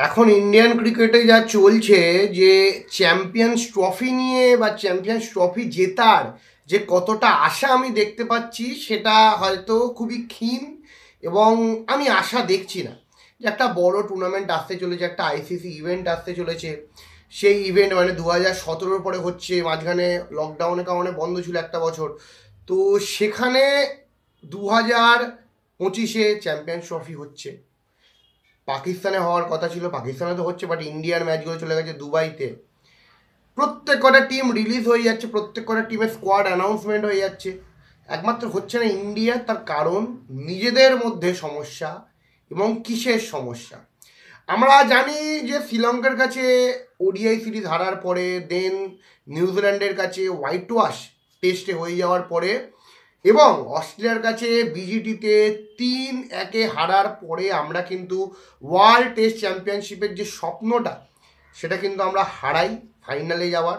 এখন ইন্ডিয়ান ক্রিকেটে যা চলছে যে চ্যাম্পিয়ন্স ট্রফি নিয়ে বা চ্যাম্পিয়ন্স ট্রফি জেতার যে কতটা আশা আমি দেখতে পাচ্ছি সেটা হয়তো খুবই ক্ষীণ। এবং আমি আশা দেখছি না যে একটা বড় টুর্নামেন্ট আসতে চলেছে, একটা আইসিসি ইভেন্ট আসতে চলেছে। সেই ইভেন্ট মানে 2017 পরে হচ্ছে, মাঝখানে লকডাউনের কারণে বন্ধ ছিল একটা বছর। তো সেখানে 2025-এ চ্যাম্পিয়ন্স ট্রফি হচ্ছে। পাকিস্তানে হওয়ার কথা ছিল, পাকিস্তানে তো হচ্ছে, বাট ইন্ডিয়ার ম্যাচগুলো চলে গেছে দুবাইতে। প্রত্যেক কটা টিম রিলিজ হয়ে যাচ্ছে, প্রত্যেক কটা টিমের স্কোয়াড অ্যানাউন্সমেন্ট হয়ে যাচ্ছে, একমাত্র হচ্ছে না ইন্ডিয়া। তার কারণ নিজেদের মধ্যে সমস্যা। এবং কিসের সমস্যা আমরা জানি যে শ্রীলঙ্কার কাছে ওডিআই সিরিজ হারার পরে, দেন নিউজিল্যান্ডের কাছে হোয়াইট ওয়াশ টেস্টে হয়ে যাওয়ার পরে, এবং অস্ট্রেলিয়ার কাছে বিজিটিতে 3-1 হারার পরে আমরা কিন্তু ওয়ার্ল্ড টেস্ট চ্যাম্পিয়নশিপের যে স্বপ্নটা সেটা কিন্তু আমরা হারাই ফাইনালে যাওয়ার।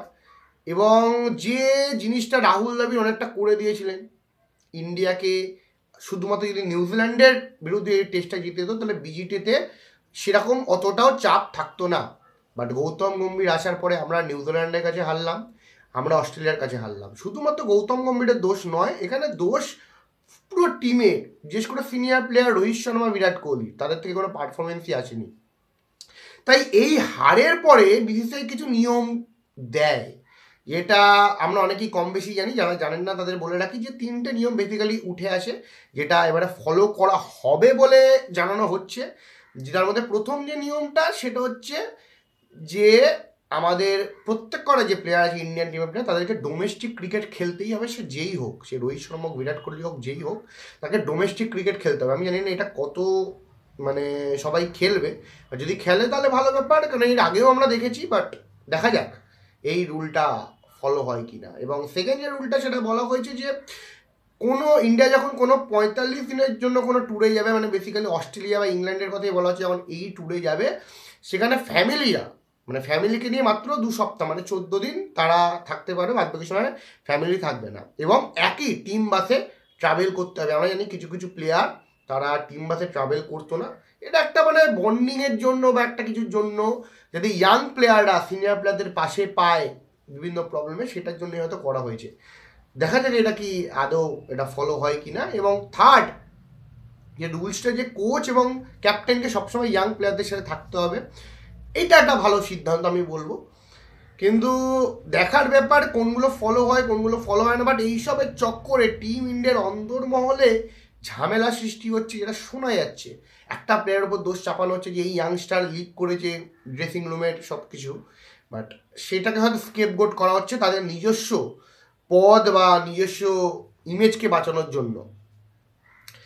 এবং যে জিনিসটা রাহুল দ্রাবিড় অনেকটা করে দিয়েছিলেন ইন্ডিয়াকে, শুধুমাত্র যদি নিউজিল্যান্ডের বিরুদ্ধে এই টেস্টটা জিতে যেত তাহলে বিজিটিতে সেরকম অতটাও চাপ থাকতো না। বাট গৌতম গম্ভীর আসার পরে আমরা নিউজিল্যান্ডের কাছে হারলাম, আমরা অস্ট্রেলিয়ার কাছে হারলাম। শুধুমাত্র গৌতম গম্ভীরের দোষ নয়, এখানে দোষ পুরো টিমে, বিশেষ করে সিনিয়র প্লেয়ার রোহিত শর্মা, বিরাট কোহলি, তাদের থেকে কোনো পারফরমেন্সই আসেনি। তাই এই হারের পরে বিসিসিআই কিছু নিয়ম দেয়, যেটা আমরা অনেকেই কম বেশি জানি, যারা জানেন না তাদের বলে রাখি যে 3টে নিয়ম বেসিক্যালি উঠে আসে, যেটা এবারে ফলো করা হবে বলে জানানো হচ্ছে। যেটার মধ্যে প্রথম যে নিয়মটা সেটা হচ্ছে যে আমাদের প্রত্যেক কটা যে প্লেয়ার আছে ইন্ডিয়ান টিমের প্লেয়ার, তাদেরকে ডোমেস্টিক ক্রিকেট খেলতেই হবে। সে যেই হোক, সে রোহিত শর্মা হোক, বিরাট কোহলি হোক, যেই হোক, তাকে ডোমেস্টিক ক্রিকেট খেলতে হবে। আমি জানি না এটা কত মানে সবাই খেলবে, যদি খেলে তাহলে ভালো ব্যাপার, কারণ এর আগেও আমরা দেখেছি। বাট দেখা যাক এই রুলটা ফলো হয় কি না। এবং সেকেন্ড যে রুলটা সেটা বলা হয়েছে যে কোনো ইন্ডিয়া যখন কোনো 45 দিনের জন্য কোনো ট্যুরে যাবে, মানে বেসিক্যালি অস্ট্রেলিয়া বা ইংল্যান্ডের কথাই বলা হচ্ছে, যখন এই ট্যুরে যাবে সেখানে ফ্যামিলিরা, মানে ফ্যামিলিকে নিয়ে মাত্র 2 সপ্তাহ মানে 14 দিন তারা থাকতে পারবে, বাদ বাকি সময় ফ্যামিলি থাকবে না। এবং একই টিম বাসে ট্রাভেল করতে হবে। আমরা জানি কিছু কিছু প্লেয়ার তারা টিম বাসে ট্রাভেল করতো না, এটা একটা মানে বন্ডিংয়ের জন্য বা একটা কিছুর জন্য, যদি ইয়াং প্লেয়াররা সিনিয়র প্লেয়ারদের পাশে পায় বিভিন্ন প্রবলেমে, সেটার জন্য হয়তো করা হয়েছে। দেখা যাক এটা কি আদৌ এটা ফলো হয় কি না। এবং থার্ড যে রুলসটা, যে কোচ এবং ক্যাপ্টেনকে সবসময় ইয়াং প্লেয়ারদের সাথে থাকতে হবে, এটা একটা ভালো সিদ্ধান্ত আমি বলবো। কিন্তু দেখার ব্যাপার কোনগুলো ফলো হয় কোনগুলো ফলো হয় না। বাট এইসবের চক্করে টিম ইন্ডিয়ার অন্দরমহলে ঝামেলা সৃষ্টি হচ্ছে, যেটা শোনা যাচ্ছে। একটা প্লেয়ারের উপর দোষ চাপানো হচ্ছে যে এই ইয়াংস্টার লিক করেছে ড্রেসিং রুমের সব কিছু। বাট সেটাকে হয়তো স্কেপগোট করা হচ্ছে তাদের নিজস্ব পদ বা নিজস্ব ইমেজকে বাঁচানোর জন্য।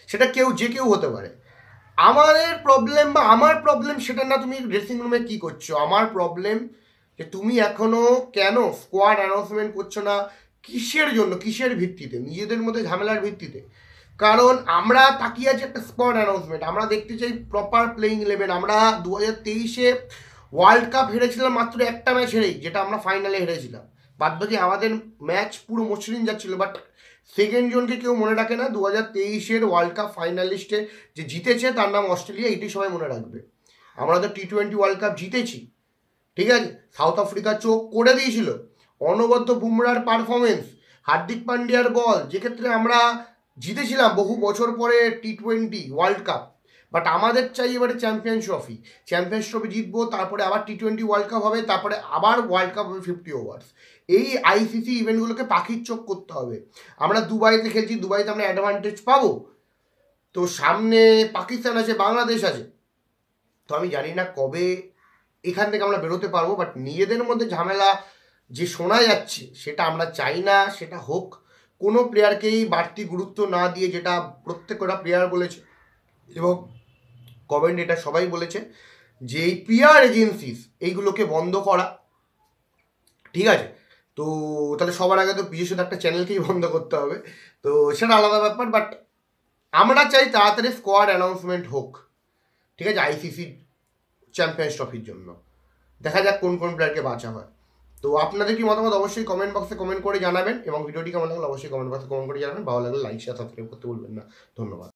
সেটা যে কেউ হতে পারে। আমাদের প্রবলেম বা আমার প্রবলেম সেটা না তুমি ড্রেসিং রুমে কী করছো, আমার প্রবলেম যে তুমি এখনও কেন স্কোয়াড অ্যানাউন্সমেন্ট করছো না, কিসের জন্য, কিসের ভিত্তিতে, নিজেদের মধ্যে ঝামেলার ভিত্তিতে। কারণ আমরা তাকিয়ে আছি একটা স্কোয়াড অ্যানাউন্সমেন্ট, আমরা দেখতে চাই প্রপার প্লেইং 11। আমরা 2023-এ ওয়ার্ল্ড কাপ হেরেছিলাম মাত্র একটা ম্যাচ হেরেই, যেটা আমরা ফাইনালে হেরেছিলাম। বাদ বাকি আমাদের ম্যাচ পুরো মসৃণ যাচ্ছিল। বাট সেকেন্ড জনকে কেউ মনে রাখে না। 2023-এর ওয়ার্ল্ড কাপ ফাইনালিস্টে যে জিতেছে তার নাম অস্ট্রেলিয়া, এটি সবাই মনে রাখবে। আমরা তো T20 ওয়ার্ল্ড কাপ জিতেছি, ঠিক আছে। সাউথ আফ্রিকা চোখ করে দিয়েছিল, অনবদ্য বুমরার পারফরমেন্স, হার্দিক পান্ডিয়ার বল, যেক্ষেত্রে আমরা জিতেছিলাম বহু বছর পরে T20 ওয়ার্ল্ড কাপ। বাট আমাদের চাই এবারে চ্যাম্পিয়ন্স ট্রফি। চ্যাম্পিয়ন্স ট্রফি জিতবো, তারপরে আবার T20 ওয়ার্ল্ড কাপ হবে, তারপরে আবার ওয়ার্ল্ড কাপ হবে 50 ওভার্স। এই আইসিসি ইভেন্টগুলোকে পাখির চোখ করতে হবে। আমরা দুবাইতে খেলছি, দুবাইতে আমরা অ্যাডভান্টেজ পাবো। তো সামনে পাকিস্তান আছে, বাংলাদেশ আছে। তো আমি জানি না কবে এখান থেকে আমরা বেরোতে পারবো। বাট নিজেদের মধ্যে ঝামেলা যে শোনা যাচ্ছে সেটা আমরা চাই না, সেটা হোক। কোনো প্লেয়ারকেই বাড়তি গুরুত্ব না দিয়ে, যেটা প্রত্যেকটা প্লেয়ার বলেছে এবং কমেন্ট এটা সবাই বলেছে, যে এই পিআর এজেন্সিস এইগুলোকে বন্ধ করা, ঠিক আছে। তো তাহলে সবার আগে তো বিশেষত একটা চ্যানেলকেই বন্ধ করতে হবে, তো সেটা আলাদা ব্যাপার। বাট আমরা চাই তাড়াতাড়ি স্কোয়াড অ্যানাউন্সমেন্ট হোক, ঠিক আছে, আইসিসি চ্যাম্পিয়ন্স ট্রফির জন্য। দেখা যাক কোন কোন প্লেয়ারকে বাঁচা হয়। তো আপনাদের কি মতামত অবশ্যই কমেন্ট বক্সে কমেন্ট করে জানাবেন, এবং ভিডিওটি কেমন লাগলো অবশ্যই কমেন্ট বক্সে কমেন্ট করে জানাবেন। ভালো লাগলে লাইক শেয়ার সাবস্ক্রাইব করতে ভুলবেন না। ধন্যবাদ।